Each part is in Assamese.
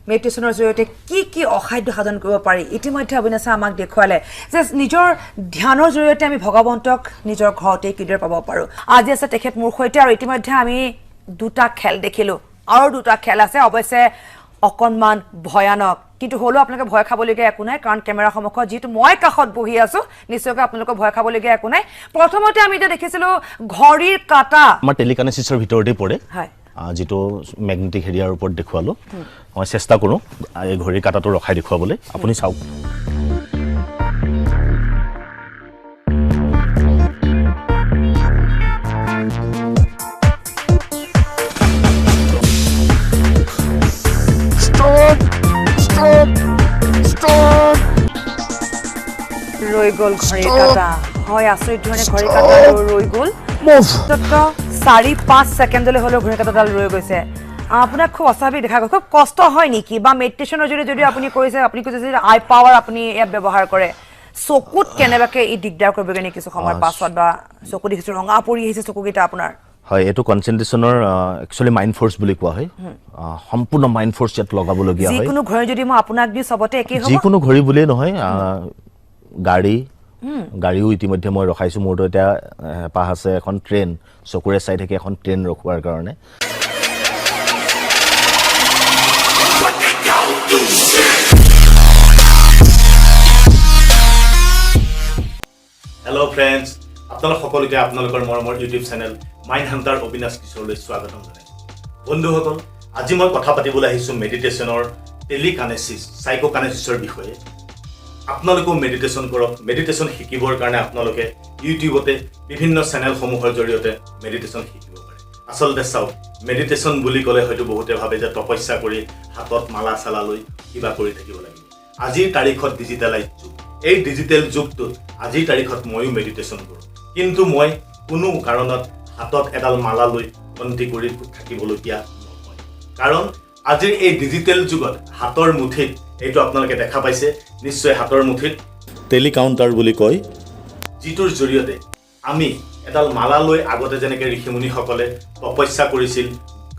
মেডিটেশ্যনৰ জৰিয়তে কি অসাধ্য সাধন কৰিব পাৰি ইতিমধ্যে অবিনাশে আমাক দেখুৱালে যে নিজৰ ধ্যানৰ জৰিয়তে আমি ভগৱন্তক নিজৰ ঘৰতে কিদৰে পাব পাৰোঁ আজি আছে তেখেত মোৰ সৈতে আৰু ইতিমধ্যে আমি দুটা খেল দেখিলোঁ আৰু দুটা খেল আছে অৱশ্যে অকণমান ভয়ানক কিন্তু হলেও আপোনালোকে ভয় খাবলগীয়া একো নাই কাৰণ কেমেৰা সন্মুখত যিটো মই কাষত বহি আছো নিশ্চয়কৈ আপোনালোকে ভয় খাবলগীয়া একো নাই প্ৰথমতে আমি এতিয়া দেখিছিলোঁ ঘড়ীৰ কাঁটা আমাৰ টেলিকানেচিছৰ ভিতৰতে পৰে হয় যেটো মেগনেটিক হেৰিয়াৰ ওপৰত দেখুৱালো মই চেষ্টা কৰোঁ এই ঘড়ীৰ কাঁটাটো ৰখাই দেখুৱাবলৈ আপুনি চাওক ৰৈ গ'ল ঘড়ীৰ কাঁটা হয় আচৰিত ধৰণে ঘড়ীৰ কাঁটা ৰৈ গ'ল মাত্ৰ 4-5 ছেকেণ্ডলৈ হ'লেও ঘড়ীৰ কাঁটাডাল ৰৈ গৈছে আপোনাক খুব অস্বাভাৱিক দেখা গ'ল খুব কষ্ট হয় নেকি বা মেডিটেশ্যনৰ জৰিয়তে যদি আপুনি কৰিছে আপুনি কৈছে যে আই পাৱাৰ আপুনি ইয়াত ব্যৱহাৰ কৰে চকুত কেনেবাকৈ ই দিগদাৰ কৰিবগৈ নেকি কিছু সময়ৰ পাছত বা চকু দেখিছোঁ ৰঙা পৰি আহিছে চকুকেইটা আপোনাৰ হয় এটো কনসেন্ট্ৰেশনৰ একচুয়ালি মাইন্ড ফোৰ্স বুলি কোৱা হয় সম্পূৰ্ণ মাইন্ড ফোর্স ইয়াত লগাবলগীয়া হয় যিকোনো ঘড়ী যদি মই আপোনাক দি সবতে একেই হ'ব যিকোনো ঘড়ী বুলিয়ে নহয় গাড়ীও ইতিমধ্যে মই ৰখাইছো মোৰটো এটা পাহ আছে এখন ট্ৰেইন চকুৰে চাই থাকে এখন ট্ৰেইন ৰখোৱাৰ কাৰণে হেল্ল' ফ্ৰেণ্ডছ আপোনালোক সকলোকে আপোনালোকৰ মৰমৰ YouTube channel mind hunter Abinash কিশোৰলৈ স্বাগতম জনাইছোঁ বন্ধুসকল আজি মই কথা পাতিবলৈ আহিছোঁ মেডিটেশ্যনৰ টেলিকানেচিছ সাইকোকানেচিছৰ বিষয়ে আপোনালোকেও মেডিটেশ্যন কৰক মেডিটেশ্যন শিকিবৰ কাৰণে আপোনালোকে ইউটিউবতে বিভিন্ন চেনেলসমূহৰ জৰিয়তে মেডিটেশ্যন শিকিব পাৰে আচলতে চাওক মেডিটেশ্যন বুলি ক'লে হয়তো বহুতে ভাবে যে তপস্যা কৰি হাতত মালা চালা লৈ কিবা কৰি থাকিব লাগিব আজিৰ তাৰিখত ডিজিটেলাইজ যুগ এই ডিজিটেল যুগটোত আজিৰ তাৰিখত ময়ো মেডিটেশ্যন কৰোঁ কিন্তু মই কোনো কাৰণত হাতত এডাল মালা লৈ বন্তি কৰি থাকিবলগীয়া নহয় কাৰণ আজিৰ এই ডিজিটেল যুগত হাতৰ মুঠিত এইটো আপোনালোকে দেখা পাইছে নিশ্চয় হাতৰ মুঠিত টেলিকাউণ্টাৰ বুলি কয় যিটোৰ জৰিয়তে আমি এডাল মালা লৈ আগতে যেনেকৈ ঋষিমুনিসকলে তপস্যা কৰিছিল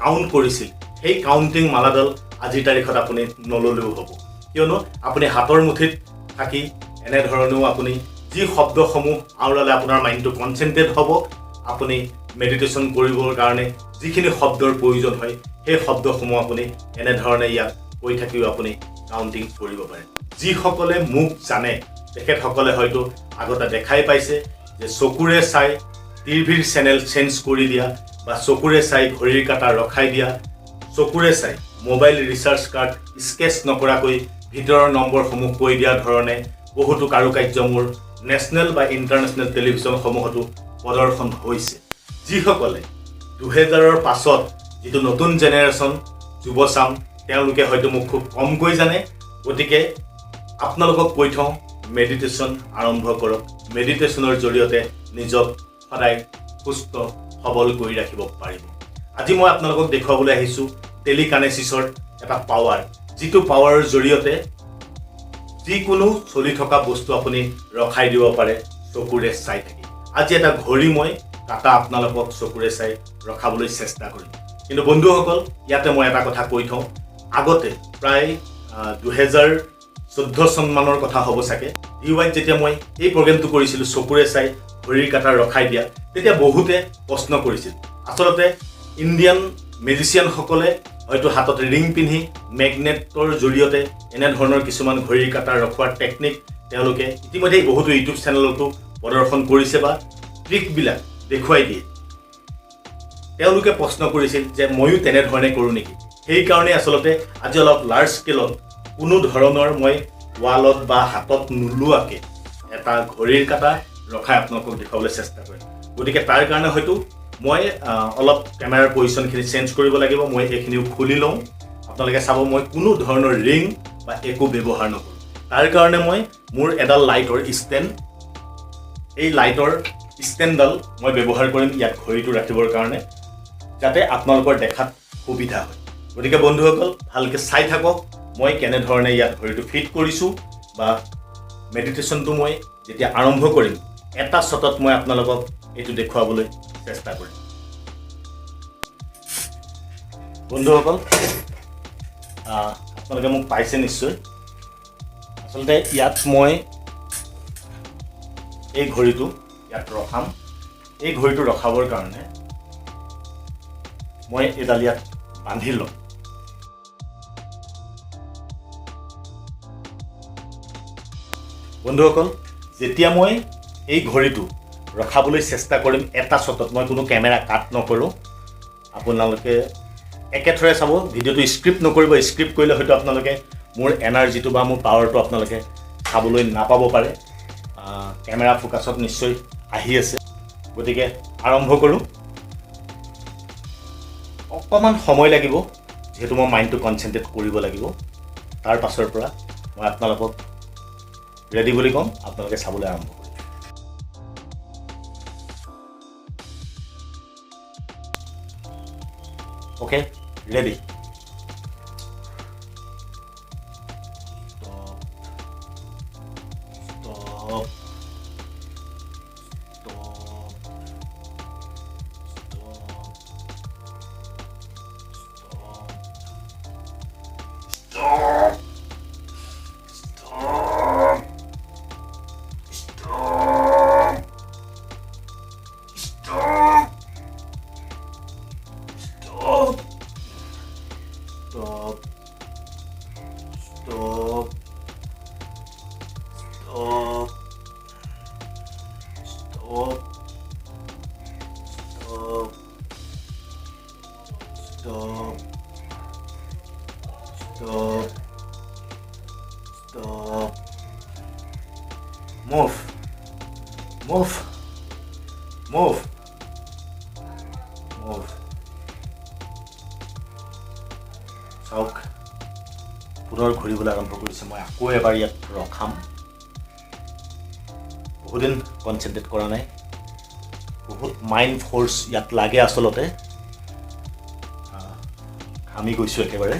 কাউণ্ট কৰিছিল সেই কাউণ্টিং মালাডাল আজিৰ তাৰিখত আপুনি নললেও হ'ব কিয়নো আপুনি হাতৰ মুঠিত থাকি এনেধৰণেও আপুনি যি শব্দসমূহ আওৰালে আপোনাৰ মাইণ্ডটো কনচেন্ট্ৰেট হ'ব আপুনি মেডিটেশ্যন কৰিবৰ কাৰণে যিখিনি শব্দৰ প্ৰয়োজন হয় সেই শব্দসমূহ আপুনি এনেধৰণে ইয়াত কৈ থাকিও আপুনি কাউণ্টিং কৰিব পাৰে যিসকলে মোক জানে তেখেতসকলে হয়তো আগতে দেখাই পাইছে যে চকুৰে চাই টিভিৰ চেনেল চেঞ্জ কৰি দিয়া বা চকুৰে চাই ঘড়ীৰ কাঁটা ৰখাই দিয়া চকুৰে চাই মোবাইল ৰিচাৰ্জ কাৰ্ড স্কেচ নকৰাকৈ ভিতৰৰ নম্বৰসমূহ কৈ দিয়া ধৰণে বহুতো কাৰুকাৰ্য মোৰ নেশ্যনেল বা ইণ্টাৰনেশ্যনেল টেলিভিশ্যনসমূহতো প্ৰদৰ্শন হৈছে যিসকলে 2000ৰ পাছত যিটো নতুন জেনেৰেশ্যন যুৱচাম তেওঁলোকে হয়তো মোক খুব কমকৈ জানে গতিকে আপোনালোকক কৈ থওঁ মেডিটেশ্যন আৰম্ভ কৰক মেডিটেশ্যনৰ জৰিয়তে নিজক সদায় সুস্থ সবল কৰি ৰাখিব পাৰিব আজি মই আপোনালোকক দেখুৱাবলৈ আহিছোঁ টেলিকানেচিছৰ এটা পাৱাৰ যিটো পাৱাৰৰ জৰিয়তে যিকোনো চলি থকা বস্তু আপুনি ৰখাই দিব পাৰে চকুৰে চাই থাকি আজি এটা ঘড়ী মই কাটা আপোনালোকক চকুৰে চাই ৰখাবলৈ চেষ্টা কৰিম কিন্তু বন্ধুসকল ইয়াতে মই এটা কথা কৈ থওঁ আগতে প্ৰায় 2014 চনমানৰ কথা হ'ব চাগে ইউআইত যেতিয়া মই এই প্ৰগ্ৰেমটো কৰিছিলোঁ চকুৰে চাই ঘড়ীৰ কাটা ৰখাই দিয়া তেতিয়া বহুতে প্ৰশ্ন কৰিছিল আচলতে ইণ্ডিয়ান মেজিচিয়ানসকলে হয়তো হাতত ৰিং পিন্ধি মেগনেটৰ জৰিয়তে এনেধৰণৰ কিছুমান ঘড়ীৰ কাটা ৰখোৱাৰ টেকনিক তেওঁলোকে ইতিমধ্যে বহুতো ইউটিউব চেনেলতো প্ৰদৰ্শন কৰিছে বা ট্ৰিকবিলাক দেখুৱাই দিয়ে তেওঁলোকে প্ৰশ্ন কৰিছিল যে ময়ো তেনেধৰণে কৰোঁ নেকি সেইকাৰণে আচলতে আজি অলপ লাৰ্জ স্কেলত কোনো ধৰণৰ মই ৱালত বা হাতত নোলোৱাকৈ এটা ঘড়ীৰ কাটা ৰখাই আপোনালোকক দেখুৱাবলৈ চেষ্টা কৰিম গতিকে তাৰ কাৰণে হয়তো মই অলপ কেমেৰাৰ পজিশ্যনখিনি চেঞ্জ কৰিব লাগিব মই এইখিনিও খুলি লওঁ আপোনালোকে চাব মই কোনো ধৰণৰ ৰিং বা একো ব্যৱহাৰ নকৰোঁ তাৰ কাৰণে মই মোৰ এডাল লাইটৰ ষ্টেণ্ড এই লাইটৰ ষ্টেণ্ডডাল মই ব্যৱহাৰ কৰিম ইয়াত ঘড়ীটো ৰাখিবৰ কাৰণে যাতে আপোনালোকৰ দেখাত সুবিধা হয় গতিকে বন্ধুসকল ভালকৈ চাই থাকক মই কেনেধৰণে ইয়াত ঘড়ীটো ফিট কৰিছোঁ বা মেডিটেশ্যনটো মই যেতিয়া আৰম্ভ কৰিম এটা শ্বটত মই আপোনালোকক এইটো দেখুৱাবলৈ চেষ্টা কৰিম বন্ধুসকল আপোনালোকে মোক পাইছে নিশ্চয়। আচলতে ইয়াত মই এই ঘড়ীটো ইয়াত ৰখাম। এই ঘড়ীটো ৰখাবৰ কাৰণে মই এডাল ইয়াত বান্ধি ল'ম। বন্ধুসকল, যেতিয়া মই এই ঘড়ীটো ৰখাবলৈ চেষ্টা কৰিম এটা শ্বটত, মই কোনো কেমেৰা কাট নকৰোঁ। আপোনালোকে একেথৰে চাব, ভিডিঅ'টো স্ক্ৰিপ্ট নকৰিব। স্ক্ৰিপ্ট কৰিলে হয়তো আপোনালোকে মোৰ এনাৰ্জিটো বা মোৰ পাৱাৰটো আপোনালোকে চাবলৈ নাপাব পাৰে। কেমেৰা ফ'কাছত নিশ্চয় আহি আছে, গতিকে আৰম্ভ কৰোঁ। অকণমান সময় লাগিব, যিহেতু মই মাইণ্ডটো কনচেনট্ৰেট কৰিব লাগিব। তাৰ পাছৰ পৰা মই আপোনালোকক ৰেডি বুলি ক'ম, আপোনালোকে চাবলৈ আৰম্ভ কৰিব। Okay, ready. Stop. Move. চাওক, পুনৰ ঘূৰিবলৈ আৰম্ভ কৰিছে। মই আকৌ এবাৰ ইয়াত ৰখাম। বহুদিন কনচেনট্ৰেট কৰা নাই, বহুত মাইণ্ড ফ'ৰ্চ ইয়াত লাগে। আচলতে ঘামি গৈছোঁ একেবাৰে।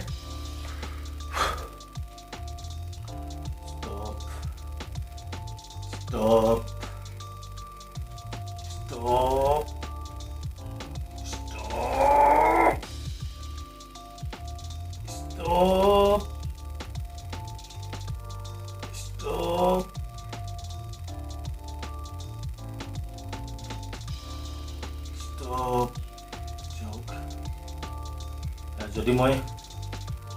যদি মই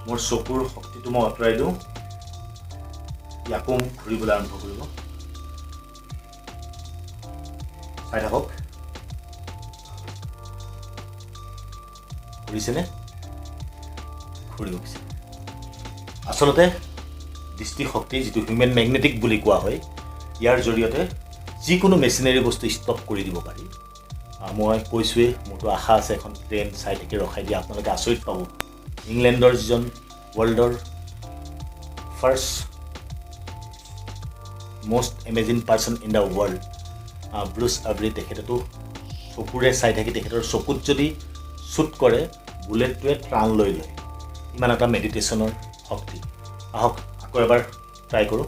মোৰ চকুৰ শক্তিটো মই আঁতৰাই দিওঁ, ইয়াকো ঘূৰিবলৈ আৰম্ভ কৰিব। চাই থাকক, ঘূৰিছেনে? ঘূৰিব পিছে। আচলতে দৃষ্টিশক্তি, যিটো হিউমেন মেগনেটিক বুলি কোৱা হয়, ইয়াৰ জৰিয়তে যিকোনো মেচিনেৰী বস্তু ষ্টপ কৰি দিব পাৰি। মই কৈছোঁৱেই, মোৰতো আশা আছে এখন ট্ৰেইন চাই থাকি ৰখাই দিয়া আপোনালোকে আচৰিত পাব। ইংলেণ্ডৰ যিজন ৱৰ্ল্ডৰ first most amazing person in the world, Bruce Aubrey, তেখেতেতো চকুৰে চাই থাকি তেখেতৰ চকুত যদি শ্বুট কৰে, বুলেটটোৱে প্ৰাণ লৈ লয়। ইমান এটা মেডিটেশ্যনৰ শক্তি। আহক আকৌ এবাৰ ট্ৰাই কৰোঁ।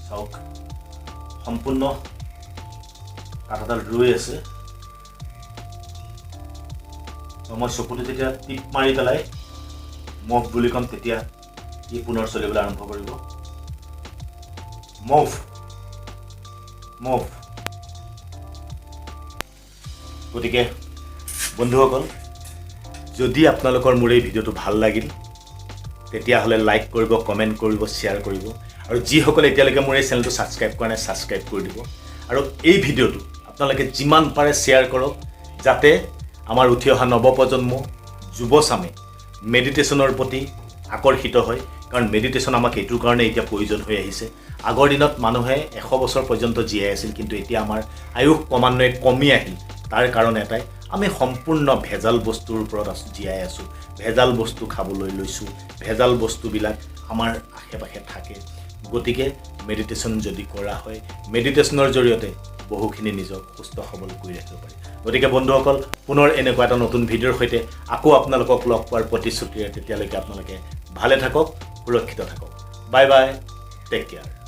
চাওক, সম্পূৰ্ণ কাটাডাল ৰৈ আছে। মই চকুটো যেতিয়া টিপ মাৰি পেলাই মুভ বুলি ক'ম, তেতিয়া ই পুনৰ চলিবলৈ আৰম্ভ কৰিব। মুভ। গতিকে বন্ধুসকল, যদি আপোনালোকৰ মোৰ এই ভিডিঅ'টো ভাল লাগিল, তেতিয়াহ'লে লাইক কৰিব, কমেণ্ট কৰিব, শ্বেয়াৰ কৰিব। আৰু যিসকলে এতিয়ালৈকে মোৰ এই চেনেলটো ছাবস্ক্ৰাইব কৰা নাই, ছাবস্ক্ৰাইব কৰি দিব। আৰু এই ভিডিঅ'টো আপোনালোকে যিমান পাৰে শ্বেয়াৰ কৰক, যাতে আমাৰ উঠি অহা নৱপ্ৰজন্ম, যুৱচামে মেডিটেশ্যনৰ প্ৰতি আকৰ্ষিত হয়। কাৰণ মেডিটেশ্যন আমাক এইটোৰ কাৰণে এতিয়া প্ৰয়োজন হৈ আহিছে। আগৰ দিনত মানুহে 100 বছৰ পৰ্যন্ত জীয়াই আছিল, কিন্তু এতিয়া আমাৰ আয়ুস ক্ৰমান্বয়ে কমি আহিল। তাৰ কাৰণ এটাই, আমি সম্পূৰ্ণ ভেজাল বস্তুৰ ওপৰত জীয়াই আছোঁ। ভেজাল বস্তু খাবলৈ লৈছোঁ, ভেজাল বস্তুবিলাক আমাৰ আশে পাশে থাকে। গতিকে মেডিটেশ্যন যদি কৰা হয় মেডিটেশ্যনৰ জৰিয়তে বহুখিনি নিজক সুস্থ সবল কৰি ৰাখিব পাৰি গতিকে বন্ধুসকল পুনৰ এনেকুৱা এটা নতুন ভিডিঅ'ৰ সৈতে আকৌ আপোনালোকক লগ পোৱাৰ প্ৰতিশ্ৰুতিৰে তেতিয়ালৈকে আপোনালোকে ভালে থাকক সুৰক্ষিত থাকক বাই বাই টেক কেয়াৰ